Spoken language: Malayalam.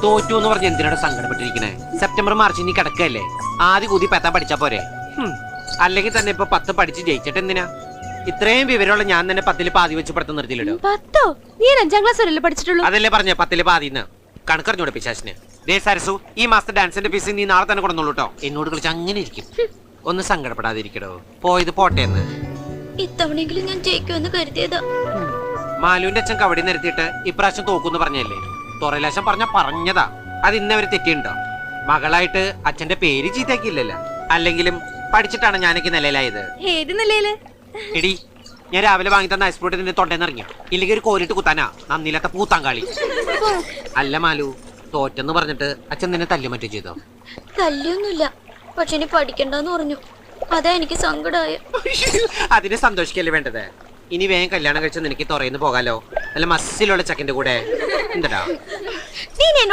തോറ്റു എന്ന് പറഞ്ഞ് എന്തിനാണ് സങ്കടപ്പെട്ടിരിക്കണേ? സെപ്റ്റംബർ മാർച്ച് ഇനി കിടക്കല്ലേ, ആദ്യ കൂതി പെത്താൻ പഠിച്ചാ പോരെ? അല്ലെങ്കിൽ തന്നെ ഇപ്പൊ 10 പഠിച്ച് ജയിച്ചിട്ട് എന്തിനാ? ഇത്രയും വിവരമുള്ള ഞാൻ തന്നെ 10ൽ പാതി വെച്ച് പഠിത്തം നിർത്തിയില്ലല്ലോ. 10ഓ? നീ 5ാം ക്ലാസ് വരെയല്ലേ പഠിച്ചിട്ടുള്ളൂ? അതല്ലേ പറഞ്ഞ 10ൽ പാതിന്ന്. കണക്കറിഞ്ഞൂടെ പിശാശിന്? ദേ സരസു, ഈ മാസത്തെ ഡാൻസിന്റെ ഫീസ് നീ നാളെ തന്നെ കൊടുന്നോളൂ കേട്ടോ. എന്നോട് കളിച്ച് അങ്ങനെ ഇരിക്കും. ഒന്ന് സങ്കടപ്പെടാതിരിക്കടോ. പോയത് പോട്ടെ എന്ന്. ഇത്തവണെങ്കിലും ഞാൻ ജയിക്കുമെന്ന് കരുതിയതാ. മാലുവിന്റെ അച്ഛൻ കബഡി നിരത്തിയിട്ട് ഇപ്രാവശ്യം തോക്കൂന്ന് പറഞ്ഞല്ലേ? തുറലാശം പറഞ്ഞതാ. അത് ഇന്നവര് തെറ്റിയുണ്ടോ? മകളായിട്ട് അച്ഛന്റെ പേര് ചീത്തയാക്കിയില്ലല്ലോ. അല്ലെങ്കിലും പഠിച്ചിട്ടാണ് ഞാനൊക്കെ നിലയിലായത്. ഏത് നിലയില്? എടി, ഞാൻ രാവിലെ വാങ്ങി തന്ന ഐസ് ഫ്രൂട്ട് നിന്റെ തൊണ്ടേന്ന് ഇറങ്ങിയോ? ഇല്ലെങ്കിൽ ഒരു കോരിട്ട് കുത്താനാ നന്ദിയില്ലാത്ത പൂത്താങ്കാളി. അല്ല മാലു, തോറ്റെന്ന് പറഞ്ഞിട്ട് അച്ഛൻ നിന്നെ തല്ലുമറ്റോ ചെയ്തോ? തല്ലൊന്നുമില്ല, പക്ഷെ ഇനി പഠിക്കണ്ടെന്ന് പറഞ്ഞു. അതാ എനിക്ക് സങ്കടമായ. അതിന് സന്തോഷിക്കല്ലേ വേണ്ടത്? ഇനി വേഗം കല്യാണം കഴിച്ച് നിനക്ക് തുറയിന്ന് പോകാലോ. നല്ല മസ്സിലുള്ള ചക്കന്റെ കൂടെ. എന്താ നീ എന്നോട്